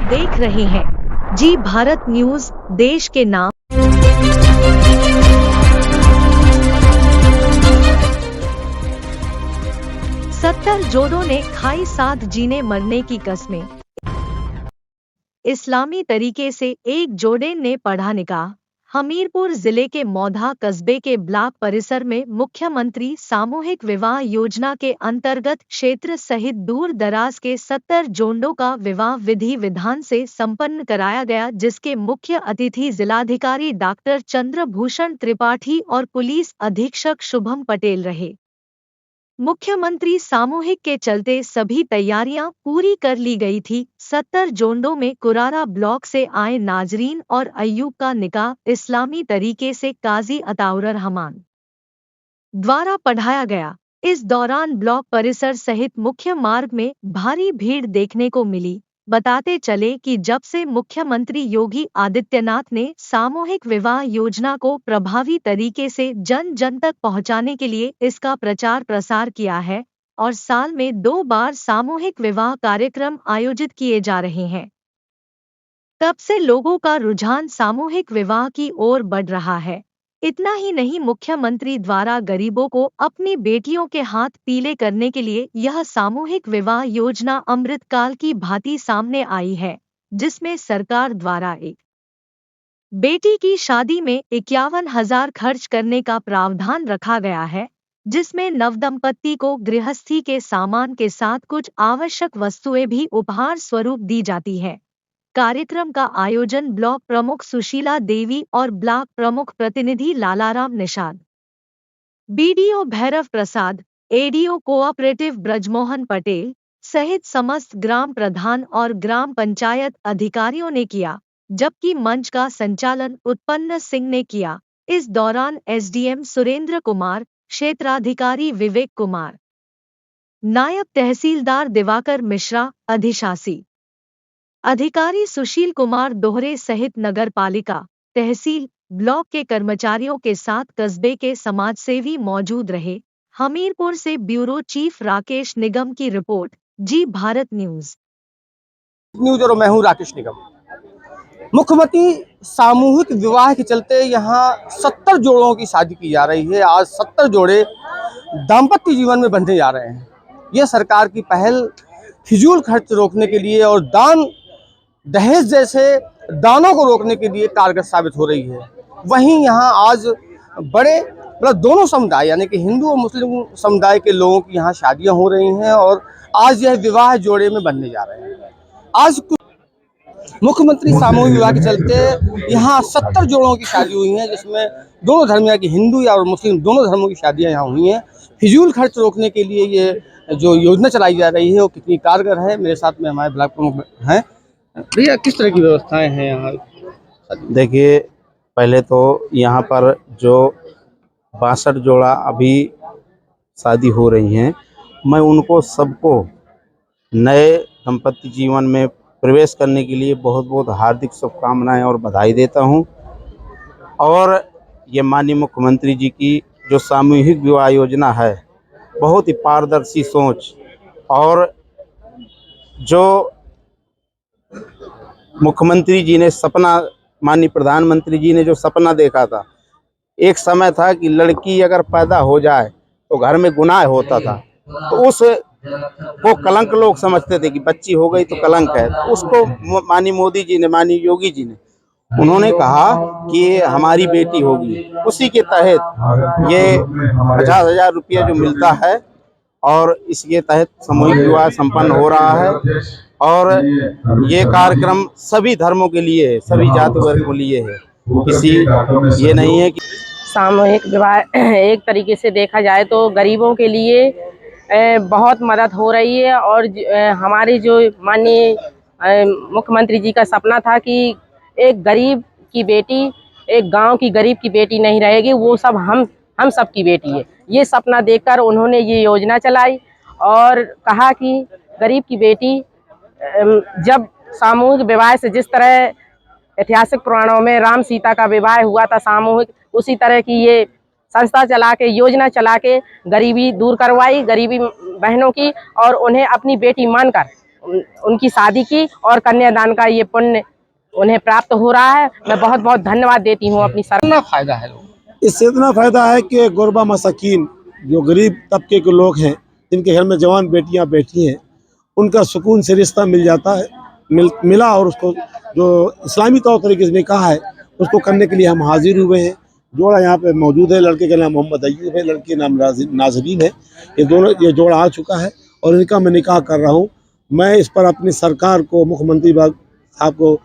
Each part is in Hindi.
देख रहे हैं जी भारत न्यूज, देश के नाम। सत्तर जोड़ों ने खाई साथ जीने मरने की कस्में। इस्लामी तरीके से एक जोड़े ने पढ़ा निकाह। हमीरपुर जिले के मौधा कस्बे के ब्लॉक परिसर में मुख्यमंत्री सामूहिक विवाह योजना के अंतर्गत क्षेत्र सहित दूर दराज के 70 जोड़ों का विवाह विधि विधान से संपन्न कराया गया, जिसके मुख्य अतिथि जिलाधिकारी डॉक्टर चंद्रभूषण त्रिपाठी और पुलिस अधीक्षक शुभम पटेल रहे। मुख्यमंत्री सामूहिक के चलते सभी तैयारियां पूरी कर ली गई थी। 70 जोड़ों में कुरारा ब्लॉक से आए नाजरीन और अय्यूब का निकाह इस्लामी तरीके से काजी अताउर रहमान द्वारा पढ़ाया गया। इस दौरान ब्लॉक परिसर सहित मुख्य मार्ग में भारी भीड़ देखने को मिली। बताते चले कि जब से मुख्यमंत्री योगी आदित्यनाथ ने सामूहिक विवाह योजना को प्रभावी तरीके से जन जन तक पहुंचाने के लिए इसका प्रचार प्रसार किया है और साल में 2 बार सामूहिक विवाह कार्यक्रम आयोजित किए जा रहे हैं, तब से लोगों का रुझान सामूहिक विवाह की ओर बढ़ रहा है। इतना ही नहीं, मुख्यमंत्री द्वारा गरीबों को अपनी बेटियों के हाथ पीले करने के लिए यह सामूहिक विवाह योजना अमृतकाल की भांति सामने आई है, जिसमें सरकार द्वारा एक बेटी की शादी में 51,000 खर्च करने का प्रावधान रखा गया है, जिसमें नवदंपति को गृहस्थी के सामान के साथ कुछ आवश्यक वस्तुएं भी उपहार स्वरूप दी जाती है। कार्यक्रम का आयोजन ब्लॉक प्रमुख सुशीला देवी और ब्लॉक प्रमुख प्रतिनिधि लालाराम निषाद, बीडीओ भैरव प्रसाद, एडीओ कोऑपरेटिव ब्रजमोहन पटेल सहित समस्त ग्राम प्रधान और ग्राम पंचायत अधिकारियों ने किया, जबकि मंच का संचालन उत्पन्न सिंह ने किया। इस दौरान एसडीएम सुरेंद्र कुमार, क्षेत्राधिकारी विवेक कुमार, नायब तहसीलदार दिवाकर मिश्रा, अधिशासी अधिकारी सुशील कुमार दोहरे सहित नगरपालिका, तहसील, ब्लॉक के कर्मचारियों के साथ कस्बे के समाजसेवी मौजूद रहे। हमीरपुर से ब्यूरो चीफ राकेश निगम की रिपोर्ट, जी भारत न्यूज। और मैं हूं राकेश निगम। मुख्यमंत्री सामूहिक विवाह के चलते यहाँ 70 जोड़ों की शादी की जा रही है। आज 70 जोड़े दाम्पत्य जीवन में बंधने जा रहे हैं। यह सरकार की पहल फिजूल खर्च रोकने के लिए और दान दहेज जैसे दानों को रोकने के लिए कारगर साबित हो रही है। वहीं यहाँ आज बड़े मतलब दोनों समुदाय यानी कि हिंदू और मुस्लिम समुदाय के लोगों की यहाँ शादियां हो रही हैं और आज यह विवाह जोड़े में बनने जा रहे हैं। आज मुख्यमंत्री सामूहिक विवाह के चलते यहाँ 70 जोड़ों की शादी हुई है, जिसमें दोनों धर्म यानी कि हिंदू या और मुस्लिम दोनों धर्मों की शादियां यहाँ हुई हैं। फिजूल खर्च रोकने के लिए ये जो योजना चलाई जा रही है वो कितनी कारगर है। मेरे साथ में हमारे ब्लॉक प्रमुख हैं। भैया, किस तरह की व्यवस्थाएं हैं यहाँ? देखिए, पहले तो यहाँ पर जो 62 जोड़ा अभी शादी हो रही हैं, मैं उनको सबको नए दाम्पत्य जीवन में प्रवेश करने के लिए बहुत बहुत हार्दिक शुभकामनाएं और बधाई देता हूं। और ये माननीय मुख्यमंत्री जी की जो सामूहिक विवाह योजना है, बहुत ही पारदर्शी सोच और जो मुख्यमंत्री जी ने सपना, माननीय प्रधानमंत्री जी ने जो सपना देखा था, एक समय था कि लड़की अगर पैदा हो जाए तो घर में गुनाह होता था, तो उस वो कलंक लोग समझते थे कि बच्ची हो गई तो कलंक है। तो उसको माननीय मोदी जी ने, माननीय योगी जी ने, उन्होंने कहा कि ये हमारी बेटी होगी। उसी के तहत ये 50,000 रुपया जो मिलता है और इसके तहत सामूहिक विवाह संपन्न हो रहा है। और ये कार्यक्रम सभी धर्मों के लिए है, सभी जाति वर्ग के लिए है। किसी ये नहीं है कि सामूहिक विवाह एक तरीके से देखा जाए तो गरीबों के लिए बहुत मदद हो रही है। और हमारी जो माननीय मुख्यमंत्री जी का सपना था कि एक गरीब की बेटी, एक गांव की गरीब की बेटी नहीं रहेगी, वो सब हम सब की बेटी है। ये सपना देखकर उन्होंने ये योजना चलाई और कहा कि गरीब की बेटी जब सामूहिक विवाह से, जिस तरह ऐतिहासिक पुराणों में राम सीता का विवाह हुआ था सामूहिक, उसी तरह की ये संस्था चला के, योजना चला के गरीबी दूर करवाई, गरीबी बहनों की, और उन्हें अपनी बेटी मानकर उनकी शादी की और कन्यादान का ये पुण्य उन्हें प्राप्त हो रहा है। मैं बहुत बहुत धन्यवाद देती हूँ अपनी सरकार। कितना फायदा है लोगों इससे इतना फायदा है कि गुरबा मसाकीन जो गरीब तबके के लोग हैं, जिनके घर में जवान बेटियां बैठी हैं, उनका सुकून से रिश्ता मिल जाता है, मिला, और उसको जो इस्लामी तौर तरीके से निकाह है उसको करने के लिए हम हाजिर हुए हैं। जोड़ा यहाँ पे मौजूद है, लड़के का नाम मोहम्मद अय्यूब है, लड़की का नाम नाजरीन है। ये जोड़ा आ चुका है और इनका मैं निकाह कर रहा हूँ। मैं इस पर अपनी सरकार को, मुख्यमंत्री साहब को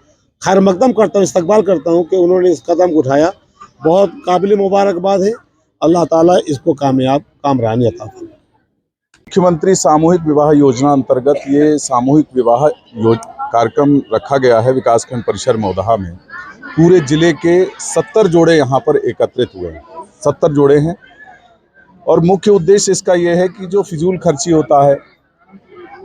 खैर मकदम करता हूँ, इस्तकबाल करता हूँ कि उन्होंने इस कदम को उठाया। बहुत काबिल मुबारकबाद है। अल्लाह ताला इसको कामयानी अता फरमाए। मुख्यमंत्री सामूहिक विवाह योजना अंतर्गत ये सामूहिक विवाह कार्यक्रम रखा गया है विकासखंड परिसर मौदहा में। पूरे जिले के 70 जोड़े यहाँ पर एकत्रित हुए हैं। 70 जोड़े हैं और मुख्य उद्देश्य इसका ये है कि जो फिजूल खर्ची होता है,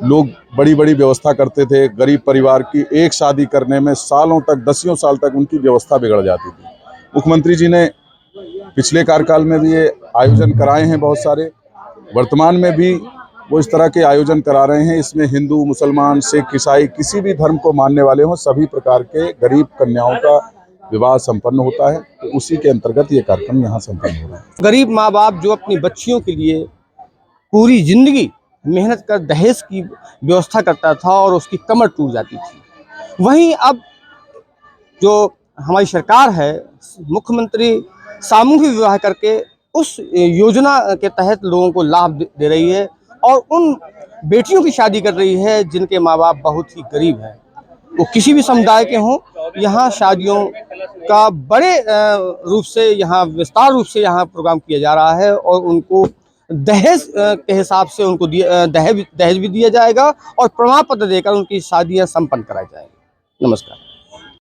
लोग बड़ी बड़ी व्यवस्था करते थे, गरीब परिवार की एक शादी करने में सालों तक, दसियों साल तक उनकी व्यवस्था बिगड़ जाती थी। मुख्यमंत्री जी ने पिछले कार्यकाल में भी ये आयोजन कराए हैं बहुत सारे, वर्तमान में भी वो इस तरह के आयोजन करा रहे हैं। इसमें हिंदू, मुसलमान, सिख, ईसाई, किसी भी धर्म को मानने वाले हों, सभी प्रकार के गरीब कन्याओं का विवाह संपन्न होता है। तो उसी के अंतर्गत ये कार्यक्रम यहाँ संपन्न हो रहा है। गरीब माँ बाप जो अपनी बच्चियों के लिए पूरी जिंदगी मेहनत कर दहेज की व्यवस्था करता था और उसकी कमर टूट जाती थी, वहीं अब जो हमारी सरकार है, मुख्यमंत्री सामूहिक विवाह करके उस योजना के तहत लोगों को लाभ दे रही है और उन बेटियों की शादी कर रही है जिनके माँ बाप बहुत ही गरीब हैं। वो किसी भी समुदाय के हों, यहाँ शादियों का बड़े रूप से, यहाँ विस्तार रूप से यहाँ प्रोग्राम किया जा रहा है और उनको दहेज के हिसाब से उनको दहेज भी दिया जाएगा और प्रमाण पत्र देकर उनकी शादियाँ संपन्न कराई जाएंगी। नमस्कार।